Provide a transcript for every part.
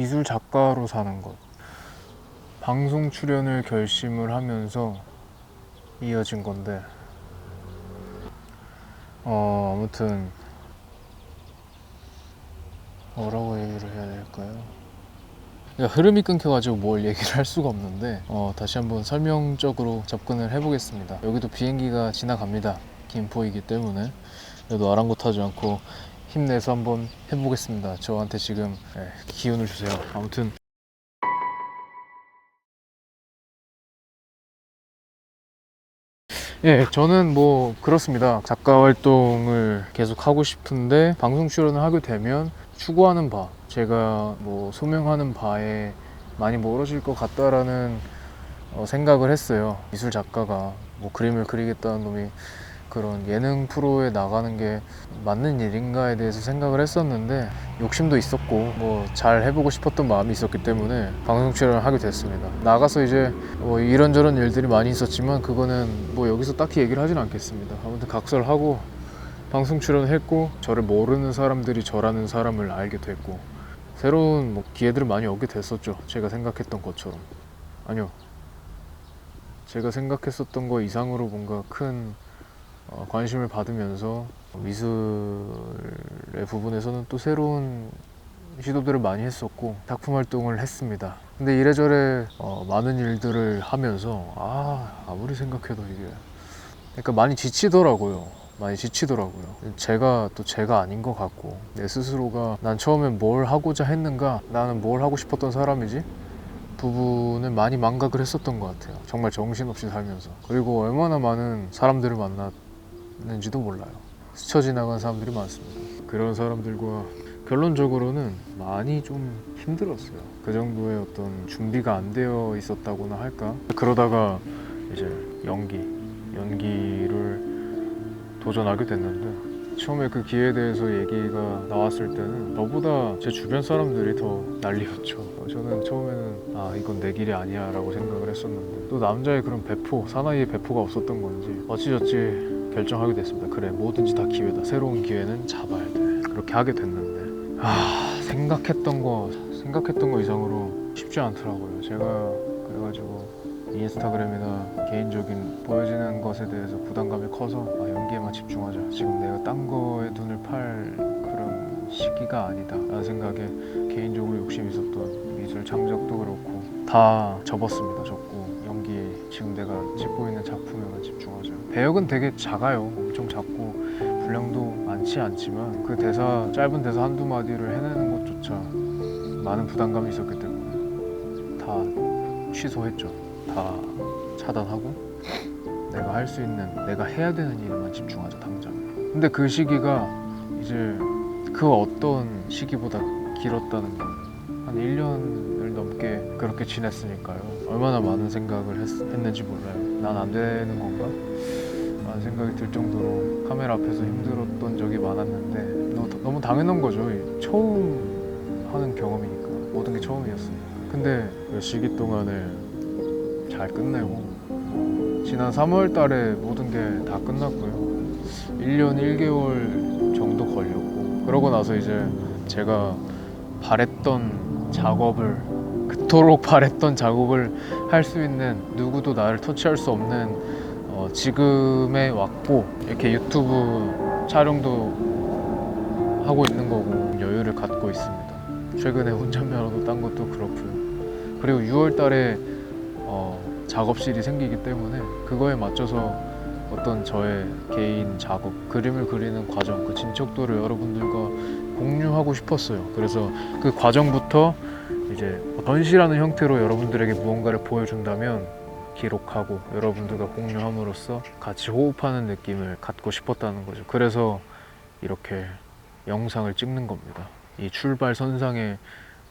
미술 작가로 사는 것. 방송 출연을 결심을 하면서 이어진 건데, 아무튼 뭐라고 얘기를 해야 될까요? 흐름이 끊겨가지고 뭘 얘기를 할 수가 없는데, 다시 한번 설명적으로 접근을 해보겠습니다. 여기도 비행기가 지나갑니다. 김포이기 때문에 그래도 아랑곳하지 않고 힘내서 한번 해보겠습니다. 저한테 지금 기운을 주세요. 아무튼 저는 뭐 그렇습니다. 작가 활동을 계속 하고 싶은데 방송 출연을 하게 되면 추구하는 바, 제가 뭐 소명하는 바에 많이 멀어질 것 같다라는 생각을 했어요. 미술 작가가 뭐 그림을 그리겠다는 놈이 그런 예능 프로에 나가는 게 맞는 일인가에 대해서 생각을 했었는데, 욕심도 있었고 뭐 잘 해보고 싶었던 마음이 있었기 때문에 방송 출연을 하게 됐습니다. 나가서 이제 뭐 이런저런 일들이 많이 있었지만 그거는 뭐 여기서 딱히 얘기를 하진 않겠습니다. 아무튼 각설하고 방송 출연을 했고, 저를 모르는 사람들이 저라는 사람을 알게 됐고, 새로운 뭐 기회들을 많이 얻게 됐었죠. 제가 생각했던 것처럼. 아니요, 제가 생각했었던 거 이상으로 뭔가 큰 관심을 받으면서 미술의 부분에서는 또 새로운 시도들을 많이 했었고 작품 활동을 했습니다. 근데 이래저래 많은 일들을 하면서 아무리 생각해도 이게 그러니까 많이 지치더라고요. 제가 또 제가 아닌 것 같고, 내 스스로가 난 처음엔 뭘 하고자 했는가, 나는 뭘 하고 싶었던 사람이지, 부분을 많이 망각을 했었던 것 같아요. 정말 정신없이 살면서. 그리고 얼마나 많은 사람들을 만났는지도 몰라요. 스쳐 지나간 사람들이 많습니다. 그런 사람들과 결론적으로는 많이 좀 힘들었어요. 그 정도의 어떤 준비가 안 되어 있었다고나 할까? 그러다가 이제 연기를 도전하게 됐는데, 처음에 그 기회에 대해서 얘기가 나왔을 때는 너보다 제 주변 사람들이 더 난리였죠. 저는 처음에는 이건 내 길이 아니야 라고 생각을 했었는데, 또 남자의 그런 사나이의 배포가 없었던 건지 어찌저찌 결정하게 됐습니다. 그래, 뭐든지 다 기회다. 새로운 기회는 잡아야 돼. 그렇게 하게 됐는데 생각했던 거 이상으로 쉽지 않더라고요. 제가 그래가지고 인스타그램이나 개인적인 보여지는 것에 대해서 부담감이 커서 연기에만 집중하자, 지금 내가 딴 거에 눈을 팔 그런 시기가 아니다 라는 생각에 개인적으로 욕심이 있었던 미술 창작도 그렇고 다 접었습니다. 접고 지금 내가 찍고 있는 작품에만 집중하자. 배역은 되게 작아요. 엄청 작고 분량도 많지 않지만 그 짧은 대사 한두 마디를 해내는 것조차 많은 부담감이 있었기 때문에 다 취소했죠. 다 차단하고 내가 할 수 있는, 내가 해야 되는 일에만 집중하자, 당장. 근데 그 시기가 이제 그 어떤 시기보다 길었다는 거예요. 한 1년을 넘게 그렇게 지냈으니까요. 얼마나 많은 생각을 했는지 몰라요. 난 안 되는 건가? 라는 생각이 들 정도로 카메라 앞에서 힘들었던 적이 많았는데 너무 당연한 거죠. 처음 하는 경험이니까, 모든 게 처음이었으니까. 근데 그 시기 동안에 잘 끝내고 지난 3월 달에 모든 게 다 끝났고요. 1년 1개월 정도 걸렸고, 그러고 나서 이제 제가 그토록 바랬던 작업을 할 수 있는, 누구도 나를 터치할 수 없는 지금에 왔고, 이렇게 유튜브 촬영도 하고 있는 거고 여유를 갖고 있습니다. 최근에 운전면허도 딴 것도 그렇고요. 그리고 6월 달에 작업실이 생기기 때문에 그거에 맞춰서 어떤 저의 개인 작업, 그림을 그리는 과정, 그 진척도를 여러분들과 공유하고 싶었어요. 그래서 그 과정부터 이제 전시라는 형태로 여러분들에게 무언가를 보여준다면 기록하고 여러분들과 공유함으로써 같이 호흡하는 느낌을 갖고 싶었다는 거죠. 그래서 이렇게 영상을 찍는 겁니다. 이 출발선상에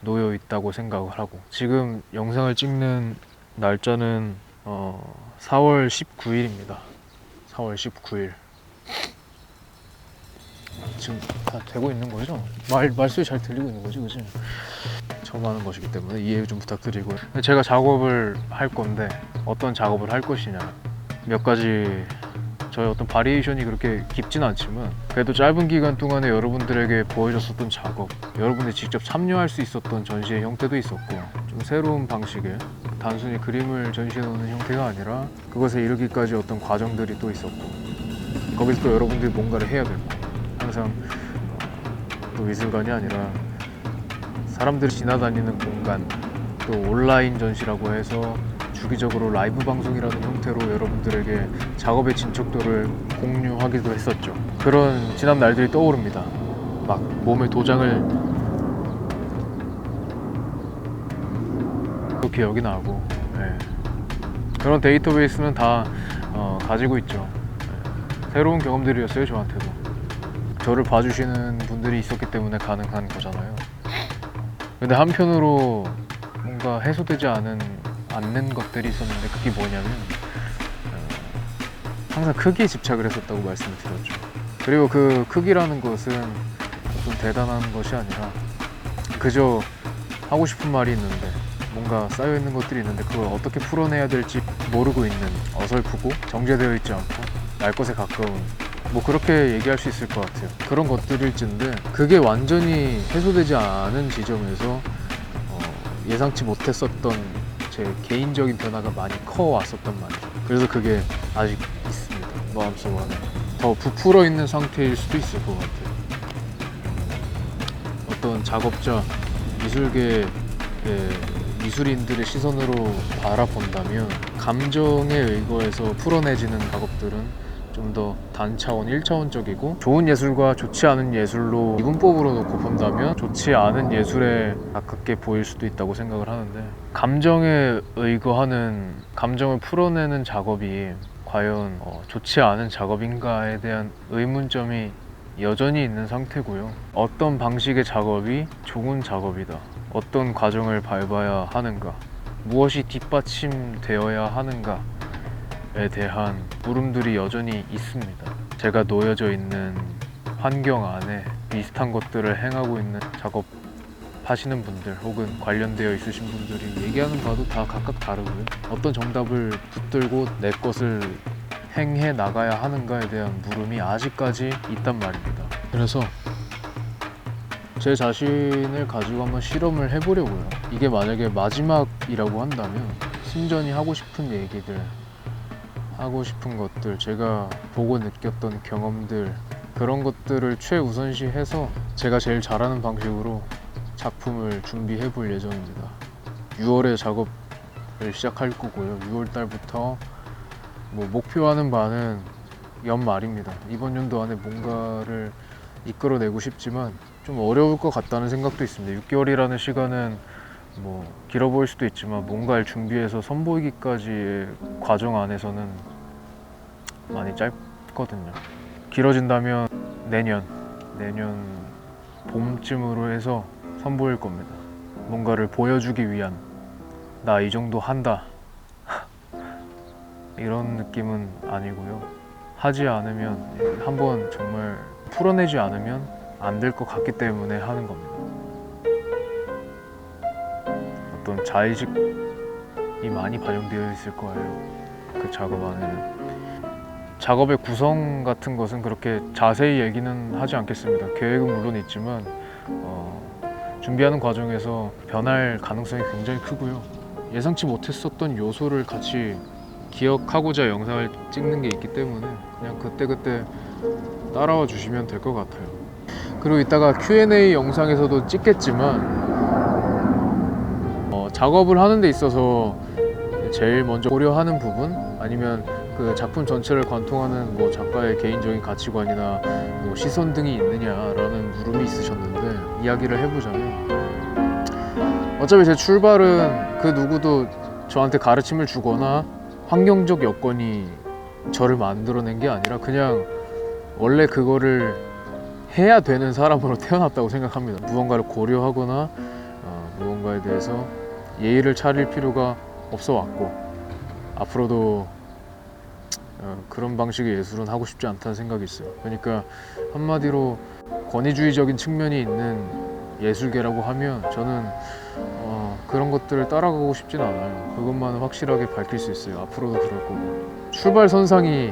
놓여 있다고 생각을 하고, 지금 영상을 찍는 날짜는 4월 19일입니다. 4월 19일. 지금 다 되고 있는 거죠? 말소리 잘 들리고 있는 거지, 그치? 처음 하는 것이기 때문에 이해 좀 부탁드리고요. 제가 작업을 할 건데 어떤 작업을 할 것이냐, 몇 가지 저의 어떤 바리에이션이 그렇게 깊진 않지만 그래도 짧은 기간 동안에 여러분들에게 보여줬었던 작업, 여러분들이 직접 참여할 수 있었던 전시의 형태도 있었고, 좀 새로운 방식의 단순히 그림을 전시해 놓는 형태가 아니라 그것에 이르기까지 어떤 과정들이 또 있었고, 거기서 또 여러분들이 뭔가를 해야 되고, 항상 또 미술관이 아니라 사람들이 지나다니는 공간, 또 온라인 전시라고 해서 주기적으로 라이브 방송이라는 형태로 여러분들에게 작업의 진척도를 공유하기도 했었죠. 그런 지난 날들이 떠오릅니다. 막 몸에 도장을 또 기억이 나고, 네. 그런 데이터베이스는 다 가지고 있죠. 네. 새로운 경험들이었어요, 저한테도. 저를 봐주시는 분들이 있었기 때문에 가능한 거잖아요. 근데 한편으로 뭔가 해소되지 않는 것들이 있었는데, 그게 뭐냐면 항상 크기에 집착을 했었다고 말씀을 드렸죠. 그리고 그 크기라는 것은 좀 대단한 것이 아니라 그저 하고 싶은 말이 있는데 뭔가 쌓여있는 것들이 있는데 그걸 어떻게 풀어내야 될지 모르고 있는, 어설프고 정제되어 있지 않고 날 것에 가까운, 뭐 그렇게 얘기할 수 있을 것 같아요. 그런 것들일진데 그게 완전히 해소되지 않은 지점에서 예상치 못했었던 제 개인적인 변화가 많이 커왔었단 말이죠. 그래서 그게 아직 있습니다, 마음속 안에. 더 부풀어 있는 상태일 수도 있을 것 같아요. 어떤 작업자, 미술계의 미술인들의 시선으로 바라본다면 감정에 의거해서 풀어내지는 작업들은 좀 더 단차원, 1차원적이고 좋은 예술과 좋지 않은 예술로 이분법으로 놓고 본다면 좋지 않은 예술에 가깝게 보일 수도 있다고 생각을 하는데, 감정에 의거하는, 감정을 풀어내는 작업이 과연 좋지 않은 작업인가에 대한 의문점이 여전히 있는 상태고요. 어떤 방식의 작업이 좋은 작업이다, 어떤 과정을 밟아야 하는가, 무엇이 뒷받침되어야 하는가 에 대한 물음들이 여전히 있습니다. 제가 놓여져 있는 환경 안에 비슷한 것들을 행하고 있는 작업하시는 분들 혹은 관련되어 있으신 분들이 얘기하는 바도 다 각각 다르고요. 어떤 정답을 붙들고 내 것을 행해 나가야 하는가에 대한 물음이 아직까지 있단 말입니다. 그래서 제 자신을 가지고 한번 실험을 해보려고요. 이게 만약에 마지막이라고 한다면 순전히 하고 싶은 얘기들, 하고 싶은 것들, 제가 보고 느꼈던 경험들, 그런 것들을 최우선시해서 제가 제일 잘하는 방식으로 작품을 준비해 볼 예정입니다. 6월에 작업을 시작할 거고요. 6월 달부터 목표하는 바는 연말입니다. 이번 연도 안에 뭔가를 이끌어내고 싶지만 좀 어려울 것 같다는 생각도 있습니다. 6개월이라는 시간은 길어 보일 수도 있지만 뭔가를 준비해서 선보이기까지의 과정 안에서는 많이 짧거든요. 길어진다면 내년 봄쯤으로 해서 선보일 겁니다. 뭔가를 보여주기 위한, 나 이 정도 한다 이런 느낌은 아니고요. 하지 않으면, 한번 정말 풀어내지 않으면 안 될 것 같기 때문에 하는 겁니다. 어떤 자의식이 많이 반영되어 있을 거예요, 그 작업 안에는. 작업의 구성 같은 것은 그렇게 자세히 얘기는 하지 않겠습니다. 계획은 물론 있지만 준비하는 과정에서 변할 가능성이 굉장히 크고요. 예상치 못했었던 요소를 같이 기억하고자 영상을 찍는 게 있기 때문에 그냥 그때그때 따라와 주시면 될 것 같아요. 그리고 이따가 Q&A 영상에서도 찍겠지만 작업을 하는 데 있어서 제일 먼저 고려하는 부분, 아니면 그 작품 전체를 관통하는 작가의 개인적인 가치관이나 시선 등이 있느냐라는 물음이 있으셨는데, 이야기를 해보자면 어차피 제 출발은 그 누구도 저한테 가르침을 주거나 환경적 여건이 저를 만들어낸 게 아니라 그냥 원래 그거를 해야 되는 사람으로 태어났다고 생각합니다. 무언가를 고려하거나 무언가에 대해서 예의를 차릴 필요가 없어 왔고, 앞으로도 그런 방식의 예술은 하고 싶지 않다는 생각이 있어요. 그러니까 한마디로 권위주의적인 측면이 있는 예술계라고 하면 저는 그런 것들을 따라가고 싶진 않아요. 그것만은 확실하게 밝힐 수 있어요. 앞으로도 그럴 거고. 출발선상이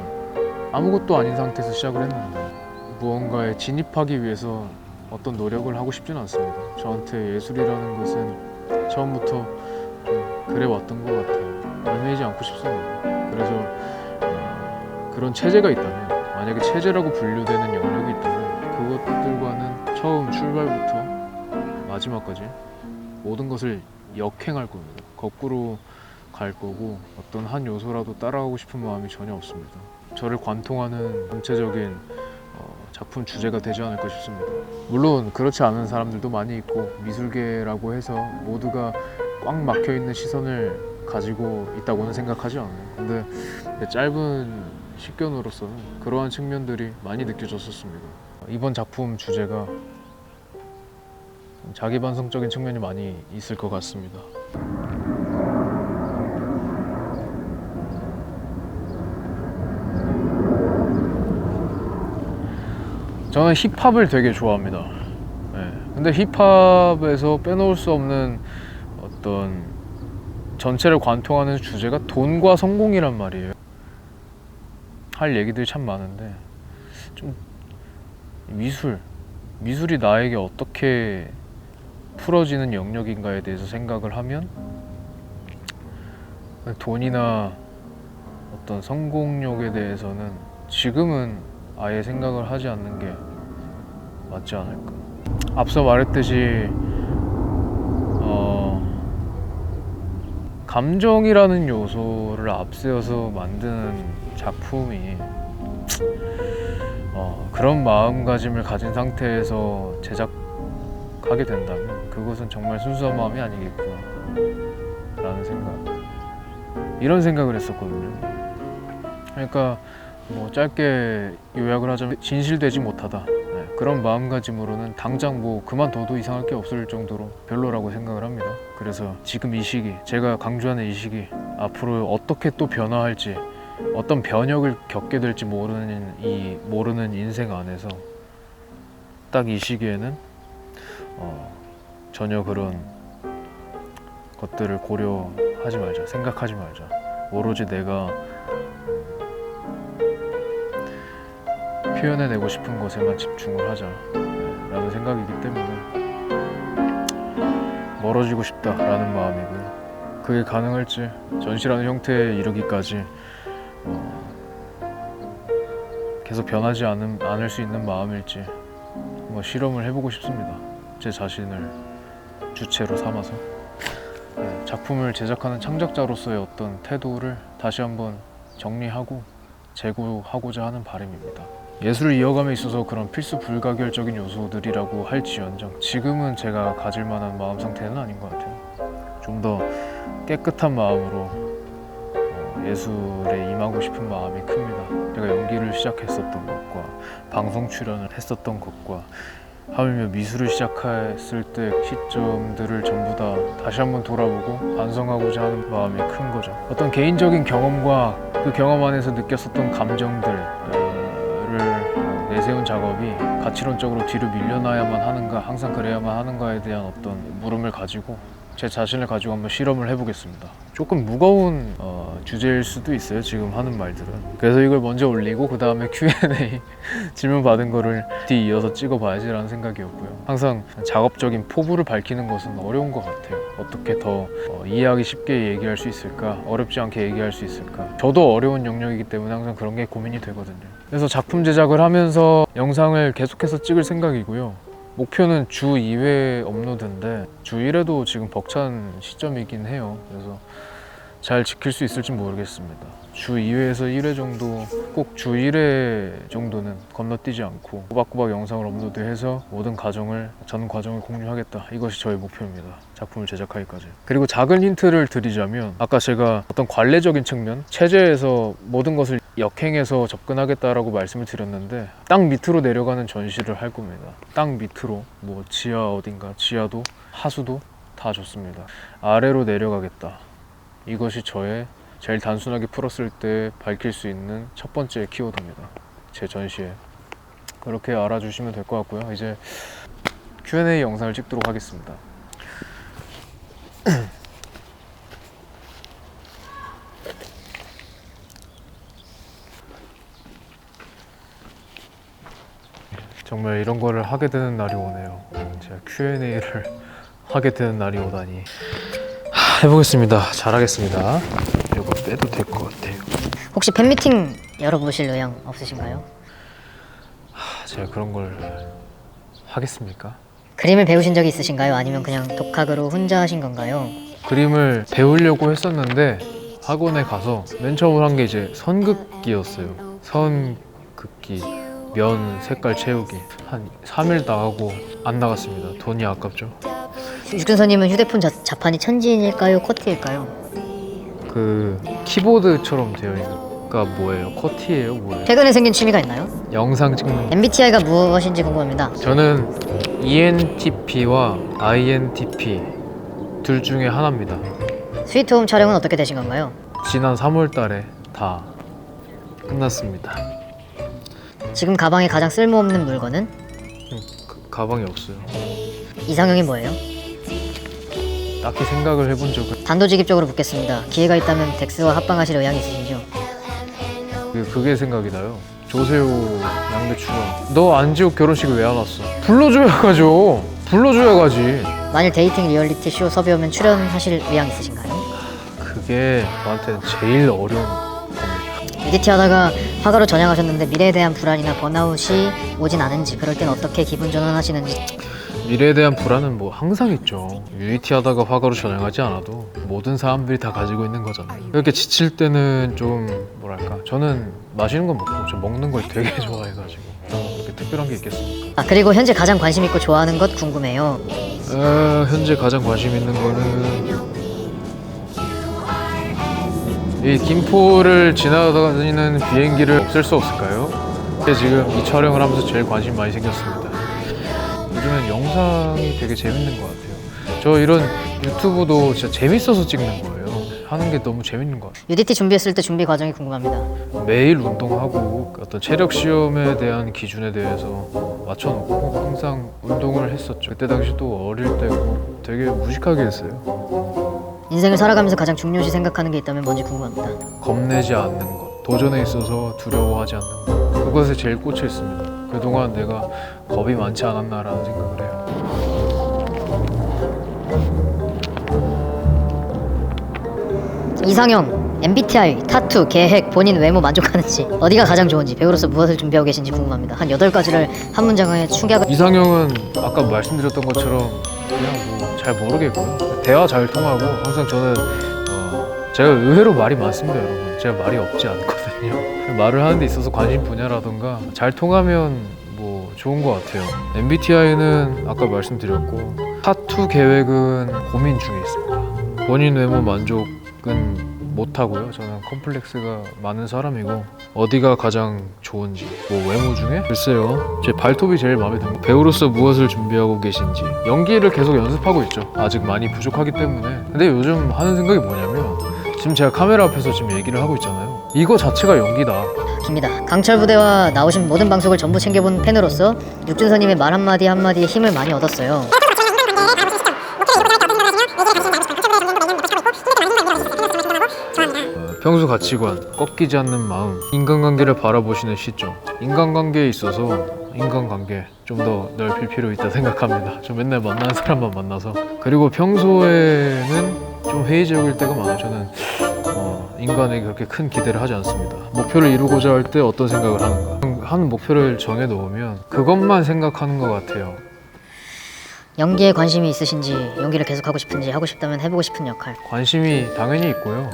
아무것도 아닌 상태에서 시작을 했는데 무언가에 진입하기 위해서 어떤 노력을 하고 싶지는 않습니다. 저한테 예술이라는 것은 처음부터 그래 왔던 것 같아요. 얽매이지 않고 싶습니다. 그래서 그런 체제가 있다면, 만약에 체제라고 분류되는 영역이 있다면 그것들과는 처음 출발부터 마지막까지 모든 것을 역행할 겁니다. 거꾸로 갈 거고 어떤 한 요소라도 따라가고 싶은 마음이 전혀 없습니다. 저를 관통하는 전체적인 작품 주제가 되지 않을까 싶습니다. 물론 그렇지 않은 사람들도 많이 있고 미술계라고 해서 모두가 꽉 막혀있는 시선을 가지고 있다고는 생각하지 않아요. 근데 짧은 식견으로서는 그러한 측면들이 많이 느껴졌었습니다. 이번 작품 주제가 자기 반성적인 측면이 많이 있을 것 같습니다. 저는 힙합을 되게 좋아합니다. 네. 근데 힙합에서 빼놓을 수 없는 어떤 전체를 관통하는 주제가 돈과 성공이란 말이에요. 할 얘기들이 참 많은데 좀 미술이 나에게 어떻게 풀어지는 영역인가에 대해서 생각을 하면 돈이나 어떤 성공욕에 대해서는 지금은 아예 생각을 하지 않는 게 맞지 않을까. 앞서 말했듯이 감정이라는 요소를 앞세워서 만드는 작품이 그런 마음가짐을 가진 상태에서 제작하게 된다면 그것은 정말 순수한 마음이 아니겠구나 라는 이런 생각을 했었거든요. 그러니까 뭐 짧게 요약을 하자면 진실되지 못하다, 그런 마음가짐으로는 당장 뭐 그만둬도 이상할 게 없을 정도로 별로라고 생각을 합니다. 그래서 지금 이 시기, 제가 강조하는 이 시기, 앞으로 어떻게 또 변화할지, 어떤 변혁을 겪게 될지 모르는 인생 안에서 딱 이 시기에는 전혀 그런 것들을 고려하지 말자, 생각하지 말자. 오로지 내가 표현해내고 싶은 것에만 집중을 하자 라는 생각이기 때문에 멀어지고 싶다라는 마음이고요. 그게 가능할지, 전시라는 형태에 이르기까지 계속 변하지 않을 수 있는 마음일지 한번 실험을 해보고 싶습니다. 제 자신을 주체로 삼아서 작품을 제작하는 창작자로서의 어떤 태도를 다시 한번 정리하고 재고하고자 하는 바람입니다. 예술을 이어감에 있어서 그런 필수 불가결적인 요소들이라고 할지언정 지금은 제가 가질 만한 마음 상태는 아닌 것 같아요. 좀 더 깨끗한 마음으로 예술에 임하고 싶은 마음이 큽니다. 제가 연기를 시작했었던 것과 방송 출연을 했었던 것과 하물며 미술을 시작했을 때 시점들을 전부 다 다시 한번 돌아보고 반성하고자 하는 마음이 큰 거죠. 어떤 개인적인 경험과 그 경험 안에서 느꼈었던 감정들을 내세운 작업이 가치론적으로 뒤로 밀려나야만 하는가, 항상 그래야만 하는가에 대한 어떤 물음을 가지고 제 자신을 가지고 한번 실험을 해보겠습니다. 조금 무거운 주제일 수도 있어요, 지금 하는 말들은. 그래서 이걸 먼저 올리고 그 다음에 Q&A 질문 받은 거를 뒤이어서 찍어봐야지 라는 생각이었고요. 항상 작업적인 포부를 밝히는 것은 어려운 것 같아요. 어떻게 더 이해하기 쉽게 얘기할 수 있을까, 어렵지 않게 얘기할 수 있을까. 저도 어려운 영역이기 때문에 항상 그런 게 고민이 되거든요. 그래서 작품 제작을 하면서 영상을 계속해서 찍을 생각이고요. 목표는 주 2회 업로드인데 주 1회도 지금 벅찬 시점이긴 해요. 그래서 잘 지킬 수 있을지 모르겠습니다. 주 2회에서 1회 정도, 꼭 주 1회 정도는 건너뛰지 않고 꼬박꼬박 영상을 업로드해서 모든 전 과정을 공유하겠다. 이것이 저의 목표입니다. 작품을 제작하기까지. 그리고 작은 힌트를 드리자면 아까 제가 어떤 관례적인 측면, 체제에서 모든 것을 역행해서 접근하겠다라고 말씀을 드렸는데 땅 밑으로 내려가는 전시를 할 겁니다. 땅 밑으로, 뭐 지하 어딘가, 지하도 하수도 다 좋습니다. 아래로 내려가겠다. 이것이 저의 제일 단순하게 풀었을 때 밝힐 수 있는 첫 번째 키워드입니다. 제 전시에. 그렇게 알아주시면 될 것 같고요. 이제 Q&A 영상을 찍도록 하겠습니다. 정말 이런 거를 하게 되는 날이 오네요. 제가 Q&A를 하게 되는 날이 오다니. 해보겠습니다. 잘하겠습니다. 이거 빼도 될 것 같아요. 혹시 팬미팅 열어보실 의향 없으신가요? 제가 그런 걸 하겠습니까? 그림을 배우신 적이 있으신가요? 아니면 그냥 독학으로 혼자 하신 건가요? 그림을 배우려고 했었는데 학원에 가서 맨 처음 한 게 이제 선긋기였어요. 선긋기, 면 색깔 채우기. 한 3일 나가고 안 나갔습니다. 돈이 아깝죠. 육준서님은 휴대폰 자판이 천지인일까요? 쿼티일까요? 그 키보드처럼 되어 있는 가 뭐예요? 쿼티예요? 뭐예요? 최근에 생긴 취미가 있나요? 영상 찍는. MBTI가 무엇인지 궁금합니다. 저는 ENTP와 INTP 둘 중에 하나입니다. 스위트홈 촬영은 어떻게 되신 건가요? 지난 3월 달에 다 끝났습니다. 지금 가방에 가장 쓸모없는 물건은? 가방이 없어요. 이상형이 뭐예요? 딱히 생각을 해본 적은. 단도직입적으로 묻겠습니다. 기회가 있다면 덱스와 합방하실 의향이 있으신지요? 그게 생각이 나요. 조세호 양배추가 너 안지욱 결혼식 왜 안 왔어? 불러줘야 가죠. 불러줘야 가지. 만일 데이팅 리얼리티 쇼 섭외 오면 출연하실 의향 있으신가요? 그게 저한테는 제일 어려운 겁니다. UDT 하다가 화가로 전향하셨는데 미래에 대한 불안이나 번아웃이 오진 않은지, 그럴 땐 어떻게 기분 전환하시는지. 미래에 대한 불안은 뭐 항상 있죠. UET 하다가 화가로 전향하지 않아도 모든 사람들이 다 가지고 있는 거잖아요. 이렇게 지칠 때는 좀 뭐랄까, 저는 마시는 건 먹고 저 먹는 걸 되게 좋아해가지고 그렇게 특별한 게 있겠습니까? 그리고 현재 가장 관심 있고 좋아하는 것 궁금해요. 현재 가장 관심 있는 거는 이 김포를 지나다니는 비행기를 없앨 수 없을까요? 지금 이 촬영을 하면서 제일 관심 많이 생겼습니다. 요즘엔 영상이 되게 재밌는 것 같아요. 저 이런 유튜브도 진짜 재밌어서 찍는 거예요. 하는 게 너무 재밌는 것 같아요. UDT 준비했을 때 준비 과정이 궁금합니다. 매일 운동하고 어떤 체력 시험에 대한 기준에 대해서 맞춰놓고 항상 운동을 했었죠. 그때 당시 또 어릴 때고 되게 무식하게 했어요. 인생을 살아가면서 가장 중요시 생각하는 게 있다면 뭔지 궁금합니다. 겁내지 않는 것, 도전에 있어서 두려워하지 않는 것, 그것에 제일 꽂혀 있습니다. 그동안 내가 겁이 많지 않았나라는 생각을 해요. 이상형, MBTI, 타투, 계획, 본인 외모 만족하는지, 어디가 가장 좋은지, 배우로서 무엇을 준비하고 계신지 궁금합니다. 한 8가지를 한 문장에 축약을. 이상형은 아까 말씀드렸던 것처럼 그냥 뭐 잘 모르겠고요. 대화 잘 통하고 항상 저는 제가 의외로 말이 많습니다, 여러분. 제가 말이 없지 않거든요. 말을 하는 데 있어서 관심 분야라던가 잘 통하면 뭐 좋은 것 같아요. MBTI는 아까 말씀드렸고, 타투 계획은 고민 중에 있습니다. 본인 외모 만족은 못하고요. 저는 컴플렉스가 많은 사람이고, 어디가 가장 좋은지, 뭐 외모 중에? 글쎄요, 제 발톱이 제일 마음에 듭니다. 배우로서 무엇을 준비하고 계신지. 연기를 계속 연습하고 있죠. 아직 많이 부족하기 때문에. 근데 요즘 하는 생각이 뭐냐면, 지금 제가 카메라 앞에서 지금 얘기를 하고 있잖아요. 이거 자체가 연기다. 입니다. 강철 부대와 나오신 모든 방송을 전부 챙겨본 팬으로서 육준서님의 말 한마디 한마디에 힘을 많이 얻었어요. 평소 가치관, 꺾이지 않는 마음, 인간관계를 바라보시는 시점. 인간관계에 있어서 인간관계 좀 더 넓힐 필요 있다 생각합니다. 저 맨날 만나는 사람만 만나서. 그리고 평소에는 좀 회의적일 때가 많아요. 저는 인간에게 그렇게 큰 기대를 하지 않습니다. 목표를 이루고자 할 때 어떤 생각을 하는가. 한 목표를 정해 놓으면 그것만 생각하는 것 같아요. 연기에 관심이 있으신지, 연기를 계속하고 싶은지, 하고 싶다면 해보고 싶은 역할. 관심이 당연히 있고요.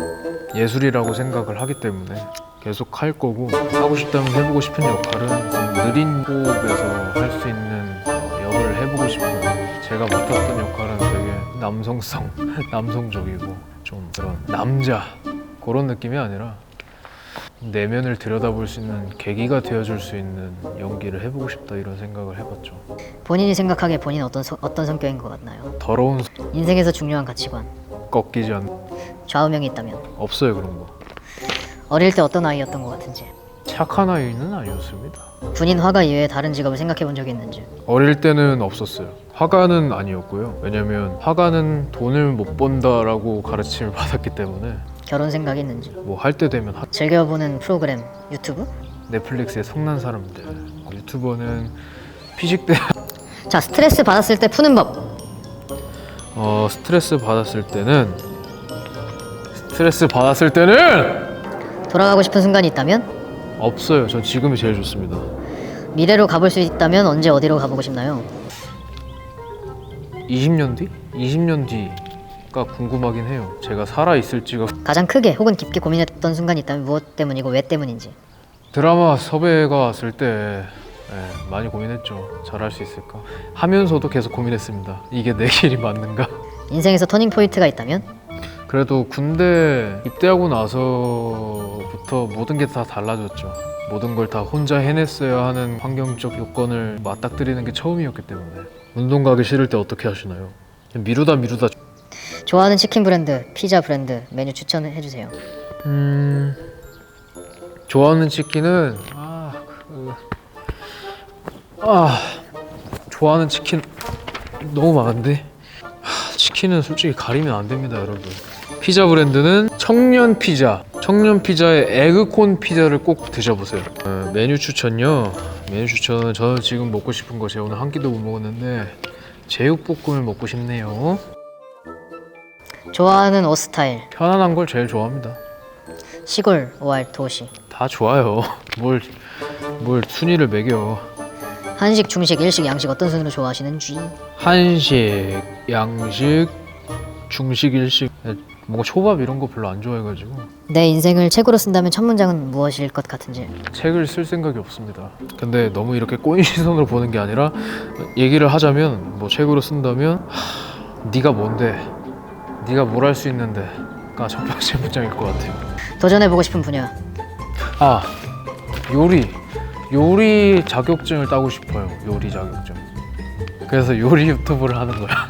예술이라고 생각을 하기 때문에 계속 할 거고, 하고 싶다면 해보고 싶은 역할은 좀 느린 호흡에서 할 수 있는 역을 해보고 싶어요. 제가 맡았던 역할은 되게 남성성, 남성적이고 좀 그런 남자 그런 느낌이 아니라 내면을 들여다볼 수 있는 계기가 되어줄 수 있는 연기를 해보고 싶다, 이런 생각을 해봤죠. 본인이 생각하기에 본인은 어떤 성격인 것 같나요? 더러운 인생에서 중요한 가치관. 꺾이지 않는. 좌우명이 있다면? 없어요, 그런 거. 어릴 때 어떤 아이였던 것 같은지. 착한 아이는 아니었습니다. 군인, 화가 이외에 다른 직업을 생각해 본 적이 있는지. 어릴 때는 없었어요. 화가는 아니었고요. 왜냐면 화가는 돈을 못 번다라고 가르침을 받았기 때문에. 결혼 생각이 있는지. 뭐 할 때 되면 즐겨보는 프로그램, 유튜브? 넷플릭스의 성난 사람들. 유튜버는 피식대. 자, 스트레스 받았을 때 푸는 법. 스트레스 받았을 때는 돌아가고 싶은 순간이 있다면? 없어요. 전 지금이 제일 좋습니다. 미래로 가볼 수 있다면 언제 어디로 가보고 싶나요? 20년 뒤? 20년 뒤가 궁금하긴 해요. 제가 살아 있을지가. 가장 크게 혹은 깊게 고민했던 순간이 있다면 무엇 때문이고 왜 때문인지. 드라마 섭외가 왔을 때 많이 고민했죠. 잘할 수 있을까? 하면서도 계속 고민했습니다. 이게 내 길이 맞는가? 인생에서 터닝 포인트가 있다면? 그래도 군대 입대하고 나서부터 모든 게 다 달라졌죠. 모든 걸 다 혼자 해냈어야 하는 환경적 요건을 맞닥뜨리는 게 처음이었기 때문에. 운동 가기 싫을 때 어떻게 하시나요? 미루다 좋아하는 치킨 브랜드, 피자 브랜드 메뉴 추천해주세요. 좋아하는 치킨은 좋아하는 치킨 너무 많은데 치킨은 솔직히 가리면 안 됩니다, 여러분. 피자 브랜드는 청년 피자의 에그콘 피자를 꼭 드셔보세요. 메뉴 추천요. 메뉴 추천은 저는 지금 먹고 싶은 거 제가 오늘 한 끼도 못 먹었는데 제육볶음을 먹고 싶네요. 좋아하는 옷 스타일, 편안한 걸 제일 좋아합니다. 시골, OR, 도시. 다 좋아요. 뭘 순위를 매겨. 한식, 중식, 일식, 양식 어떤 순으로 좋아하시는지. 한식, 양식, 중식, 일식. 뭔가 초밥 이런 거 별로 안 좋아해가지고 내 인생을 책으로 쓴다면 첫 문장은 무엇일 것 같은지. 책을 쓸 생각이 없습니다. 근데 너무 이렇게 꼬인 시선으로 보는 게 아니라 얘기를 하자면 뭐 책으로 쓴다면 네가 뭔데? 네가 뭘 할 수 있는데?가 첫 번째 문장일 것 같아요. 도전해보고 싶은 분야. 요리 자격증을 따고 싶어요. 요리 자격증. 그래서 요리 유튜브를 하는 거야.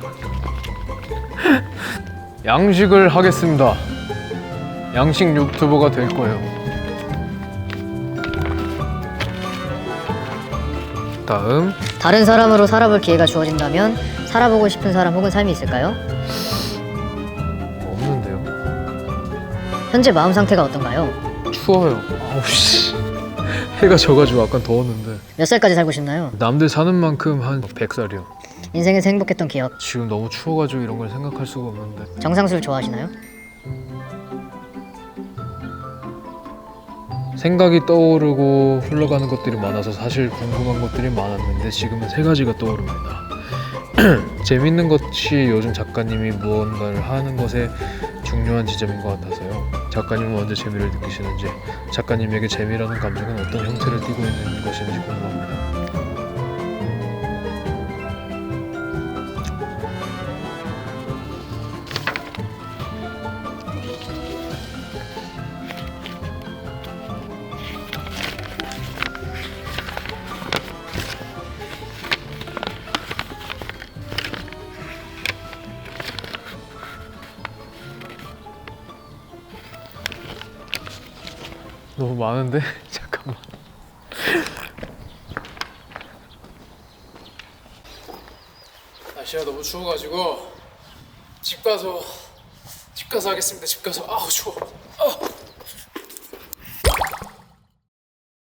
양식을 하겠습니다. 양식 유튜버가 될 거예요. 다음. 다른 사람으로 살아볼 기회가 주어진다면 살아보고 싶은 사람 혹은 삶이 있을까요? 없는데요. 현재 마음 상태가 어떤가요? 추워요. 아우씨. 해가 져가지고 약간 더웠는데. 몇 살까지 살고 싶나요? 남들 사는 만큼 한 100살이요. 인생에서 행복했던 기억. 지금 너무 추워가지고 이런 걸 생각할 수가 없는데. 정상술 좋아하시나요? 생각이 떠오르고 흘러가는 것들이 많아서 사실 궁금한 것들이 많았는데 지금은 세 가지가 떠오릅니다. 재밌는 것이 요즘 작가님이 무언가를 하는 것에 중요한 지점인 것 같아서요. 작가님은 언제 재미를 느끼시는지, 작가님에게 재미라는 감정은 어떤 형태를 띠고 있는 것인지 궁금합니다. 너무 많은데? 잠깐만. 날씨가 너무 추워가지고 집 가서 하겠습니다. 집 가서. 아우 추워.